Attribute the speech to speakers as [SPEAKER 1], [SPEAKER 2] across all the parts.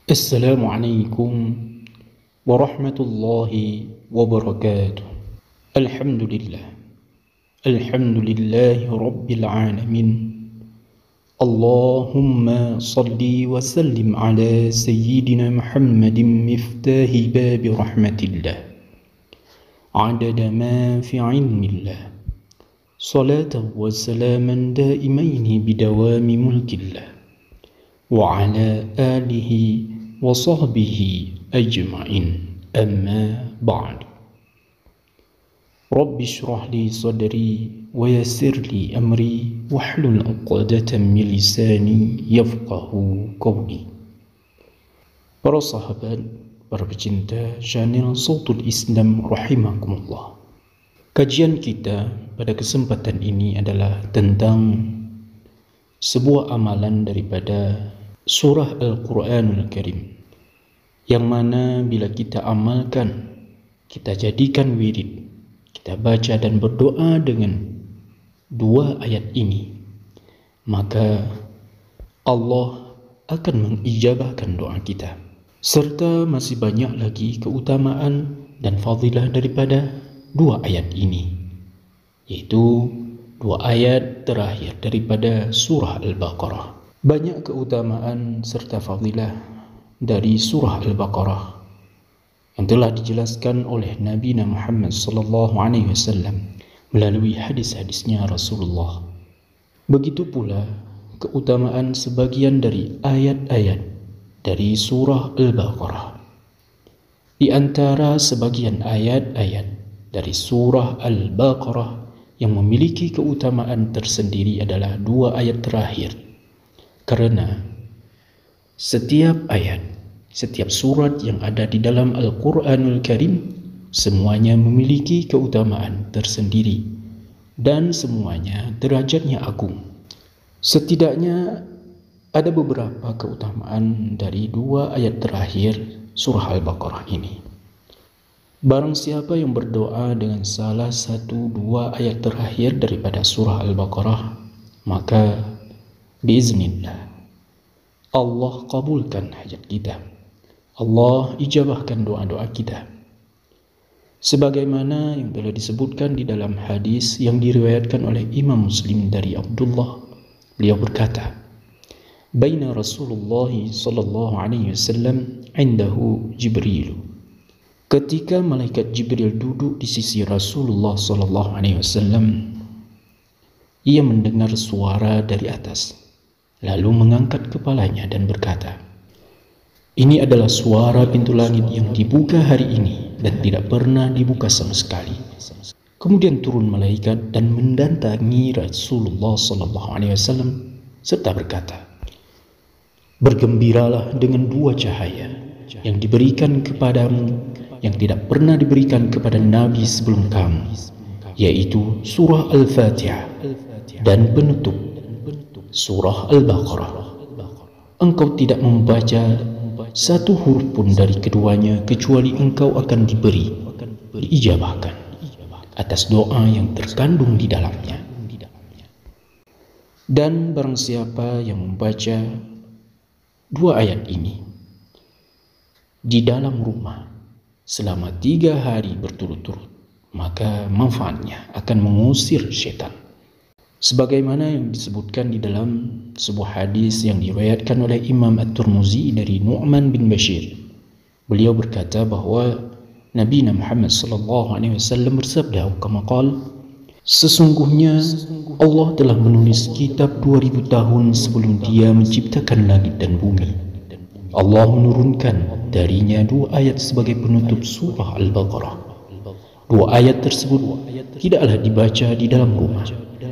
[SPEAKER 1] Assalamualaikum warahmatullahi wabarakatuh. Alhamdulillah. Alhamdulillahi rabbil alamin. Allahumma salli wa sallim ala sayyidina Muhammadin miftahi babi rahmatillah. Adada ma fi ilmillah. Salatan wa salaman daimaini bidawami mulkillah. وعلى آله وصحبه أجمعين أما بعد رب اشرح لي صدري ويسر لي أمري واحلل عقدة من لساني يفقه قولي. Para sahabat, para pecinta channel Sautul Islam rahimakumullah. Kajian kita pada kesempatan ini adalah tentang sebuah amalan daripada surah Al-Quranul Karim, yang mana bila kita amalkan, kita jadikan wirid, kita baca dan berdoa dengan dua ayat ini, maka Allah akan mengijabahkan doa kita. Serta masih banyak lagi keutamaan dan fadilah daripada dua ayat ini, yaitu dua ayat terakhir daripada surah Al-Baqarah. Banyak keutamaan serta fadilah dari surah Al-Baqarah yang telah dijelaskan oleh Nabi Muhammad SAW melalui hadis-hadisnya Rasulullah. Begitu pula keutamaan sebagian dari ayat-ayat dari surah Al-Baqarah. Di antara sebagian ayat-ayat dari surah Al-Baqarah yang memiliki keutamaan tersendiri adalah dua ayat terakhir, karena setiap ayat, setiap surat yang ada di dalam Al-Quranul Karim semuanya memiliki keutamaan tersendiri dan semuanya derajatnya agung. Setidaknya ada beberapa keutamaan dari dua ayat terakhir surah Al-Baqarah ini. Barang siapa yang berdoa dengan salah satu dua ayat terakhir daripada surah Al-Baqarah, maka biiznillah Allah kabulkan hajat kita. Allah ijabahkan doa-doa kita. Sebagaimana yang telah disebutkan di dalam hadis yang diriwayatkan oleh Imam Muslim dari Abdullah, beliau berkata, "Baina Rasulullah sallallahu alaihi wasallam indahu Jibril." Ketika malaikat Jibril duduk di sisi Rasulullah SAW, ia mendengar suara dari atas, lalu mengangkat kepalanya dan berkata, "Ini adalah suara pintu langit yang dibuka hari ini dan tidak pernah dibuka sama sekali." Kemudian turun malaikat dan mendatangi Rasulullah SAW serta berkata, "Bergembiralah dengan dua cahaya yang diberikan kepadamu yang tidak pernah diberikan kepada Nabi sebelum kamu, yaitu surah Al-Fatihah dan penutup surah Al-Baqarah. Engkau tidak membaca satu huruf pun dari keduanya kecuali engkau akan diijabahkan atas doa yang terkandung di dalamnya. Dan barang siapa yang membaca dua ayat ini di dalam rumah selama 3 hari berturut-turut, maka manfaatnya akan mengusir syaitan. Sebagaimana yang disebutkan di dalam sebuah hadis yang diriwayatkan oleh Imam At-Tirmizi dari Nu'man bin Bashir. Beliau berkata bahwa Nabi Muhammad SAW bersabda, kama qala, "Sesungguhnya Allah telah menulis kitab 2000 tahun sebelum Dia menciptakan langit dan bumi. Allah menurunkan darinya dua ayat sebagai penutup surah Al-Baqarah. Dua ayat tersebut tidaklah dibaca di dalam rumah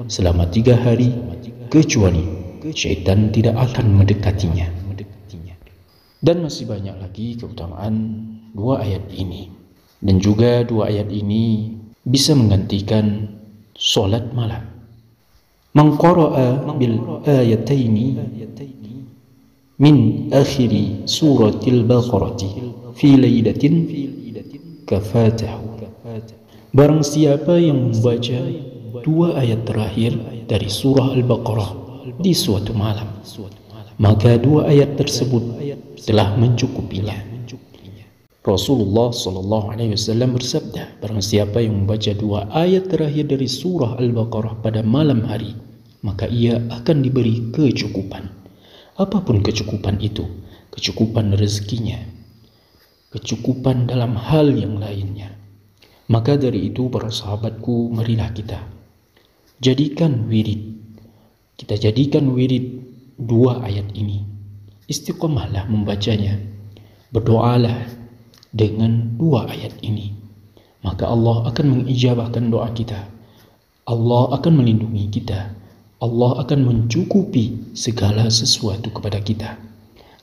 [SPEAKER 1] selama 3 hari kecuali syaitan tidak akan mendekatinya." Dan masih banyak lagi keutamaan dua ayat ini. Dan juga dua ayat ini bisa menggantikan solat malam. Man qara'a bil ayataini min akhiri suratil Baqarati fi lailatin kafatahu. Barang siapa yang membaca dua ayat terakhir dari surah Al-Baqarah di suatu malam, maka dua ayat tersebut telah mencukupinya. Rasulullah SAW bersabda, barang siapa yang membaca 2 ayat terakhir dari surah Al-Baqarah pada malam hari, maka ia akan diberi kecukupan. Apapun kecukupan itu, kecukupan rezekinya, kecukupan dalam hal yang lainnya. Maka dari itu para sahabatku, marilah kita jadikan wirid. Kita jadikan wirid 2 ayat ini. Istiqomahlah membacanya. Berdoalah dengan 2 ayat ini, maka Allah akan mengijabahkan doa kita. Allah akan melindungi kita. Allah akan mencukupi segala sesuatu kepada kita.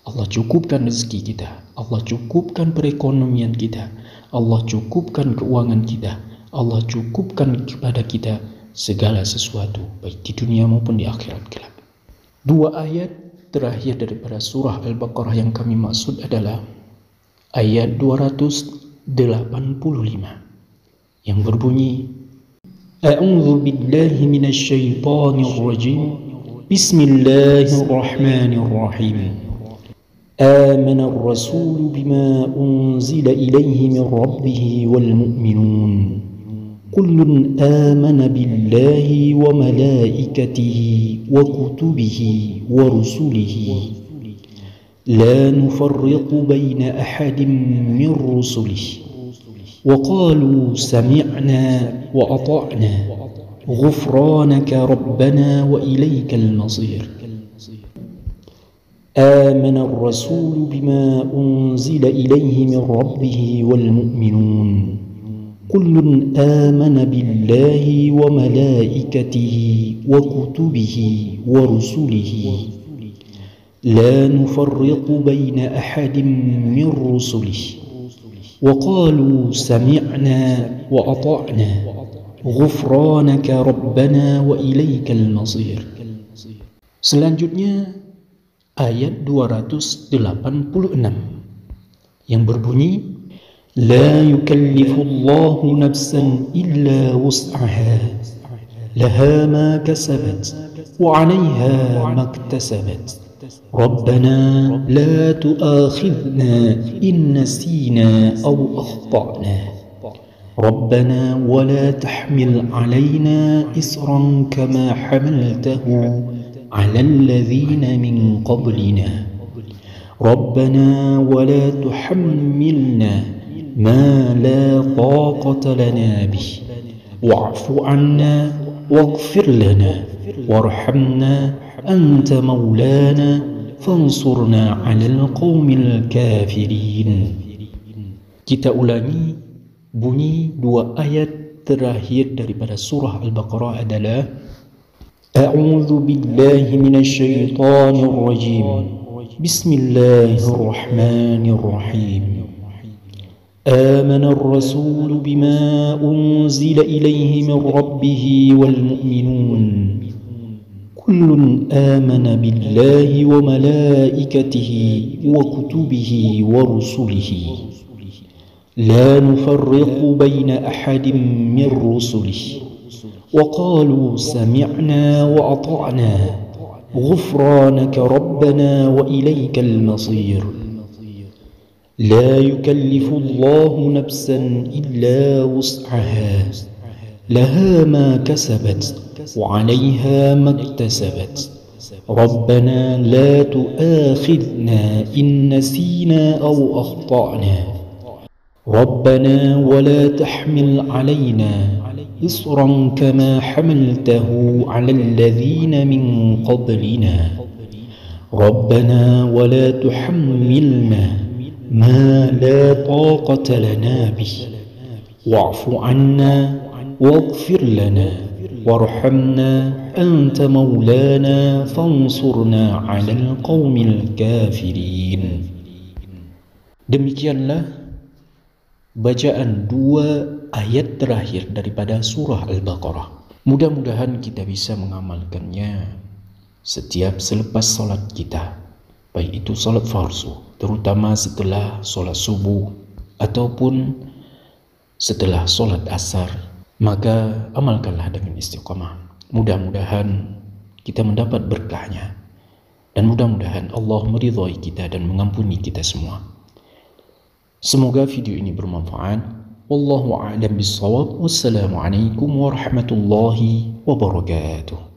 [SPEAKER 1] Allah cukupkan rezeki kita. Allah cukupkan perekonomian kita. Allah cukupkan keuangan kita. Allah cukupkan kepada kita segala sesuatu, baik di dunia maupun di akhirat kelak. 2 ayat terakhir daripada surah Al-Baqarah yang kami maksud adalah ayat 285 yang berbunyi, A'udzu billahi minasy syaithanir rajim. Bismillahirrahmanirrahim. Amana ar-rasulu bima unzila ilaihi min rabbih wal mu'minun. Kullun amana billahi wa malaikatihi wa kutubihi wa rusulihi. لا نفرق بين أحد من رسله وقالوا سمعنا وأطعنا غفرانك ربنا وإليك المصير آمن الرسول بما أنزل إليه من ربه والمؤمنون كل آمن بالله وملائكته وكتبه ورسله لا نفرق بين أحد من رسله وقالوا سمعنا وأطعنا غفرانك ربنا وإليك المصير. Selanjutnya ayat 286 yang berbunyi, لا يكلف الله نفسا إلا وسعها لها ما كسبت وعليها ما اكتسبت ربنا لا تؤاخذنا إن نسينا أو أخطأنا ربنا ولا تحمل علينا إصرا كما حملته على الذين من قبلنا ربنا ولا تحملنا ما لا طاقة لنا به واعف عنا واغفر لنا وارحمنا أنت مولانا فانصرنا على القوم الكافرين. Kita ulangi bunyi 2 ayat terakhir daripada surah Al-Baqarah adalah A'udzu billahi minasy syaithanir rajim. Bismillahirrahmanirrahim. آمن الرسول بما أنزل إليه من ربه والمؤمنون كل آمن بالله وملائكته وكتبه ورسله لا نفرق بين أحد من رسله وقالوا سمعنا وأطعنا غفرانك ربنا وإليك المصير لا يكلف الله نفسا إلا وسعها لها ما كسبت وعليها ما اكتسبت ربنا لا تؤاخذنا إن نسينا أو أخطأنا ربنا ولا تحمل علينا إصرا كما حملته على الذين من قبلنا ربنا ولا تحملنا ما لا طاقة لنا به واعف عنا واغفر لنا وارحمنا أنت مولانا فانصرنا على القوم الكافرين. Demikianlah bacaan 2 ayat terakhir daripada surah Al-Baqarah. Mudah-mudahan kita bisa mengamalkannya setiap selepas salat kita, baik itu salat fardu, terutama setelah salat subuh ataupun setelah salat asar. Maka amalkanlah dengan istiqamah. Mudah-mudahan kita mendapat berkahnya dan mudah-mudahan Allah meridhai kita dan mengampuni kita semua. Semoga video ini bermanfaat. Wallahu a'lam bishawab. Wassalamualaikum warahmatullahi wabarakatuh.